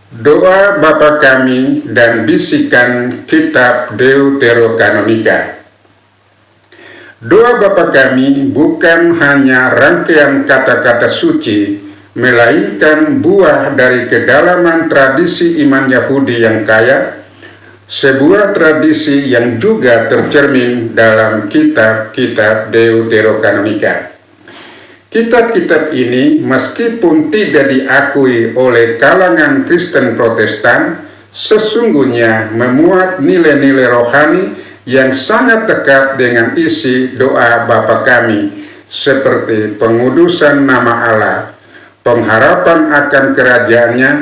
Doa Bapa Kami dan bisikan kitab Deuterokanonika. Doa Bapa Kami bukan hanya rangkaian kata-kata suci, melainkan buah dari kedalaman tradisi iman Yahudi yang kaya, sebuah tradisi yang juga tercermin dalam kitab-kitab Deuterokanonika. Kitab-kitab ini meskipun tidak diakui oleh kalangan Kristen Protestan, sesungguhnya memuat nilai-nilai rohani yang sangat dekat dengan isi doa Bapa Kami, seperti pengudusan nama Allah, pengharapan akan kerajaannya,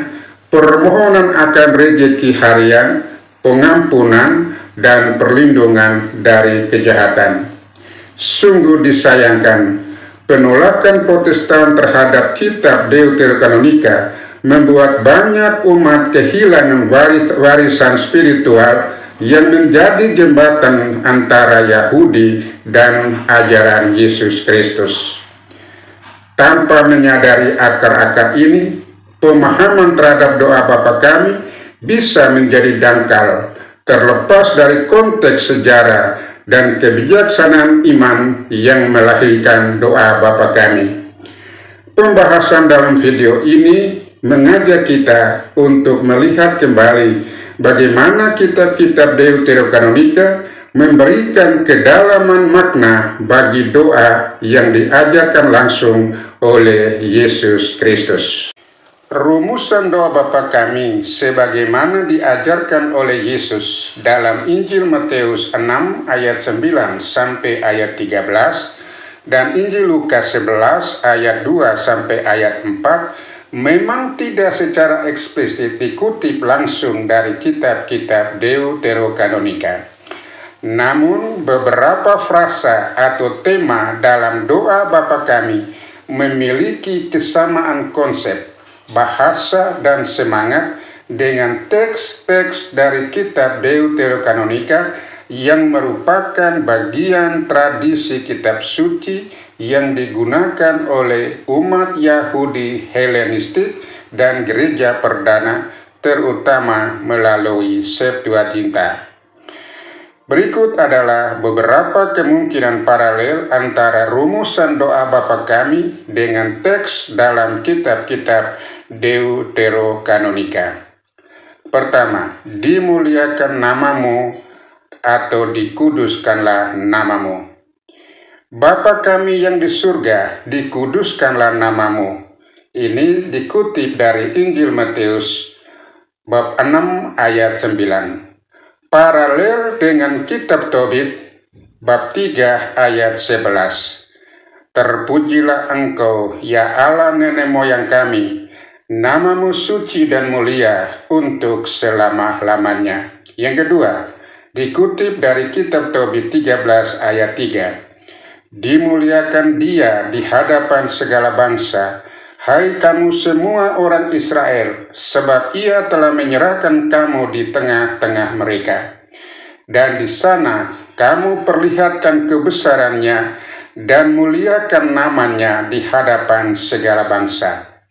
permohonan akan rezeki harian, pengampunan, dan perlindungan dari kejahatan. Sungguh disayangkan, penolakan Protestan terhadap kitab Deuterokanonika membuat banyak umat kehilangan warisan spiritual yang menjadi jembatan antara Yahudi dan ajaran Yesus Kristus. Tanpa menyadari akar-akar ini, pemahaman terhadap doa Bapa Kami bisa menjadi dangkal, terlepas dari konteks sejarah dan kebijaksanaan iman yang melahirkan doa Bapa Kami. Pembahasan dalam video ini mengajak kita untuk melihat kembali bagaimana kitab-kitab Deuterokanonika memberikan kedalaman makna bagi doa yang diajarkan langsung oleh Yesus Kristus. Rumusan doa Bapa Kami sebagaimana diajarkan oleh Yesus dalam Injil Matius 6 ayat 9 sampai ayat 13 dan Injil Lukas 11 ayat 2 sampai ayat 4 memang tidak secara eksplisit dikutip langsung dari kitab-kitab Deuterokanonika. Namun beberapa frasa atau tema dalam doa Bapa Kami memiliki kesamaan konsep, bahasa, dan semangat dengan teks-teks dari kitab Deuterokanonika yang merupakan bagian tradisi kitab suci yang digunakan oleh umat Yahudi Helenistik dan gereja perdana, terutama melalui Septuaginta. Berikut adalah beberapa kemungkinan paralel antara rumusan doa Bapa Kami dengan teks dalam kitab-kitab Deuterokanonika. Pertama, dimuliakan namamu atau dikuduskanlah namamu. Bapa Kami yang di surga, dikuduskanlah namamu. Ini dikutip dari Injil Matius bab 6 ayat 9. Paralel dengan kitab Tobit bab 3 ayat 11. Terpujilah Engkau, ya Allah nenek moyang kami, namamu suci dan mulia untuk selama-lamanya. Yang kedua, dikutip dari kitab Tobit 13 ayat 3. Dimuliakan Dia di hadapan segala bangsa, hai kamu semua orang Israel, sebab Ia telah menyerahkan kamu di tengah-tengah mereka. Dan di sana kamu perlihatkan kebesarannya dan muliakan namanya di hadapan segala bangsa.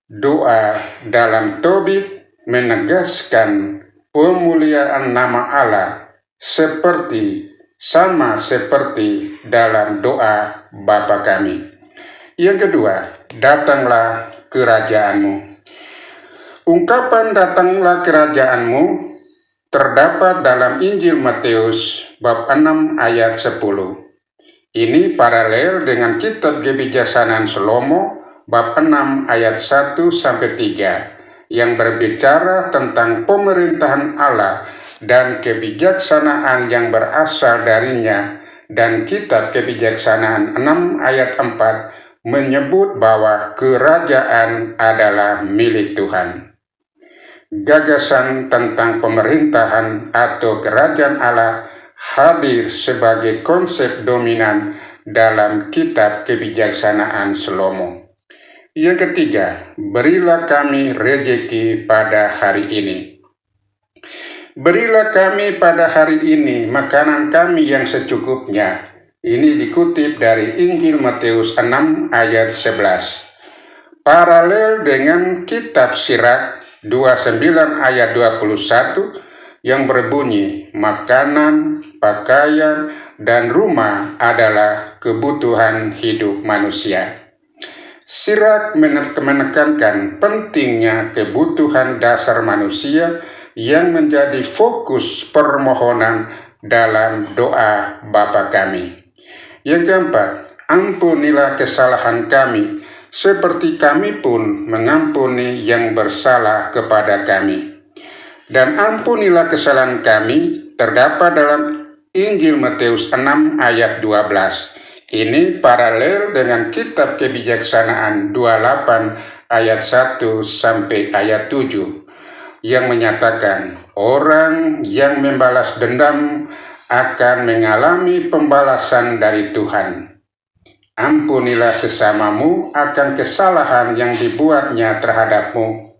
Doa dalam Tobit menegaskan pemuliaan nama Allah sama seperti dalam doa Bapa Kami. Yang kedua, datanglah kerajaanmu. Ungkapan datanglah kerajaanmu terdapat dalam Injil Matius bab 6 ayat 10. Ini paralel dengan kitab Kebijaksanaan Salomo bab 6 ayat 1 sampai 3 yang berbicara tentang pemerintahan Allah dan kebijaksanaan yang berasal darinya, dan kitab Kebijaksanaan 6 ayat 4 menyebut bahwa kerajaan adalah milik Tuhan. Gagasan tentang pemerintahan atau kerajaan Allah hadir sebagai konsep dominan dalam kitab Kebijaksanaan Salomo. Yang ketiga, berilah kami rezeki pada hari ini. Berilah kami pada hari ini makanan kami yang secukupnya. Ini dikutip dari Injil Matius 6 ayat 11. Paralel dengan kitab Sirak 29 ayat 21 yang berbunyi, makanan, pakaian, dan rumah adalah kebutuhan hidup manusia. Sirak menekankan pentingnya kebutuhan dasar manusia yang menjadi fokus permohonan dalam doa Bapa kami. Yang keempat, ampunilah kesalahan kami, seperti kami pun mengampuni yang bersalah kepada kami. Dan ampunilah kesalahan kami terdapat dalam Injil Matius 6 ayat 12. Ini paralel dengan kitab kebijaksanaan 28 ayat 1 sampai ayat 7 yang menyatakan orang yang membalas dendam akan mengalami pembalasan dari Tuhan. Ampunilah sesamamu akan kesalahan yang dibuatnya terhadapmu.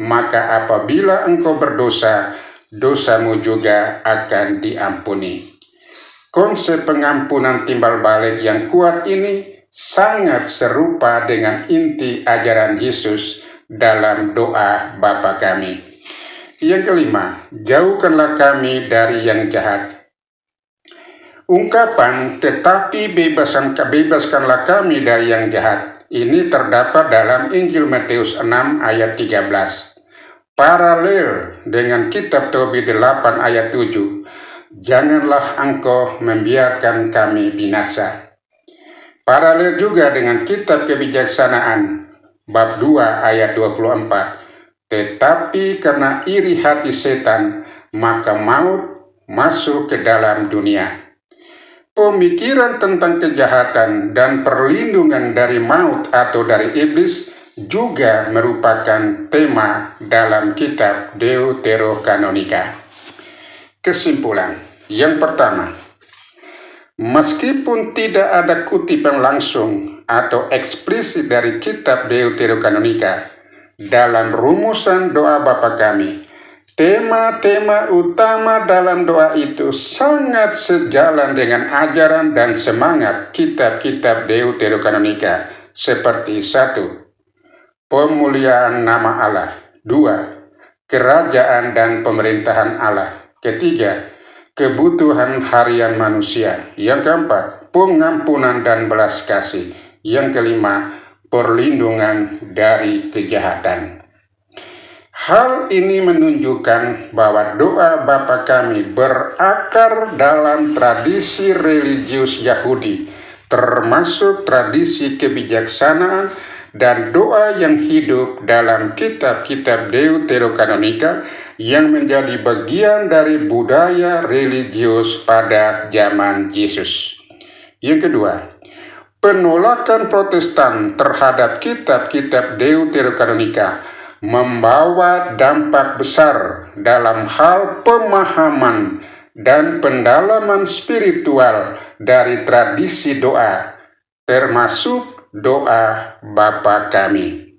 Maka apabila engkau berdosa, dosamu juga akan diampuni. Konsep pengampunan timbal balik yang kuat ini sangat serupa dengan inti ajaran Yesus dalam doa Bapa kami. Yang kelima, jauhkanlah kami dari yang jahat. Ungkapan tetapi bebaskanlah kami dari yang jahat ini terdapat dalam Injil Matius 6 ayat 13. Paralel dengan kitab Tobit 8 ayat 7, janganlah engkau membiarkan kami binasa. Paralel juga dengan kitab kebijaksanaan bab 2 ayat 24, tetapi karena iri hati setan, maka maut masuk ke dalam dunia. Pemikiran tentang kejahatan dan perlindungan dari maut atau dari iblis juga merupakan tema dalam kitab Deuterokanonika. Kesimpulan, yang pertama, meskipun tidak ada kutipan langsung atau eksplisit dari kitab Deuterokanonika dalam rumusan doa Bapa kami, tema-tema utama dalam doa itu sangat sejalan dengan ajaran dan semangat kitab-kitab Deuterokanonika, seperti 1. Pemuliaan nama Allah. 2. Kerajaan dan pemerintahan Allah. Ketiga, kebutuhan harian manusia. Yang keempat, pengampunan dan belas kasih. Yang kelima, perlindungan dari kejahatan. Hal ini menunjukkan bahwa doa Bapa kami berakar dalam tradisi religius Yahudi, termasuk tradisi kebijaksanaan dan doa yang hidup dalam kitab-kitab Deuterokanonika yang menjadi bagian dari budaya religius pada zaman Yesus. Yang kedua, penolakan Protestan terhadap kitab-kitab Deuterokanonika membawa dampak besar dalam hal pemahaman dan pendalaman spiritual dari tradisi doa, termasuk doa Bapa kami.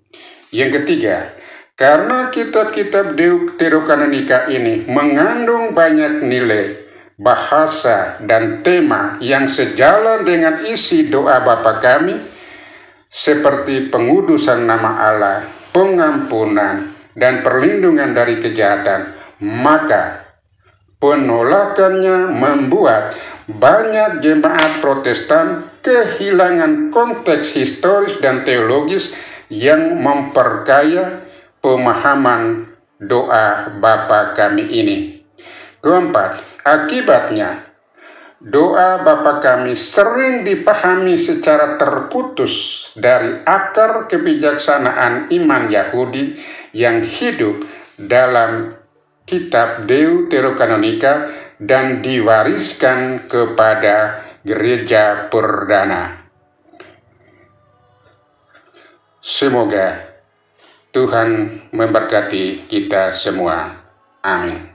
Yang ketiga, karena kitab-kitab Deuterokanonika ini mengandung banyak nilai, bahasa, dan tema yang sejalan dengan isi doa Bapa kami, seperti pengudusan nama Allah, pengampunan, dan perlindungan dari kejahatan, maka penolakannya membuat banyak jemaat Protestan kehilangan konteks historis dan teologis yang memperkaya pemahaman doa Bapa kami ini. Keempat, akibatnya doa Bapa kami sering dipahami secara terputus dari akar kebijaksanaan iman Yahudi yang hidup dalam kitab Deuterokanonika dan diwariskan kepada gereja perdana. Semoga Tuhan memberkati kita semua. Amin.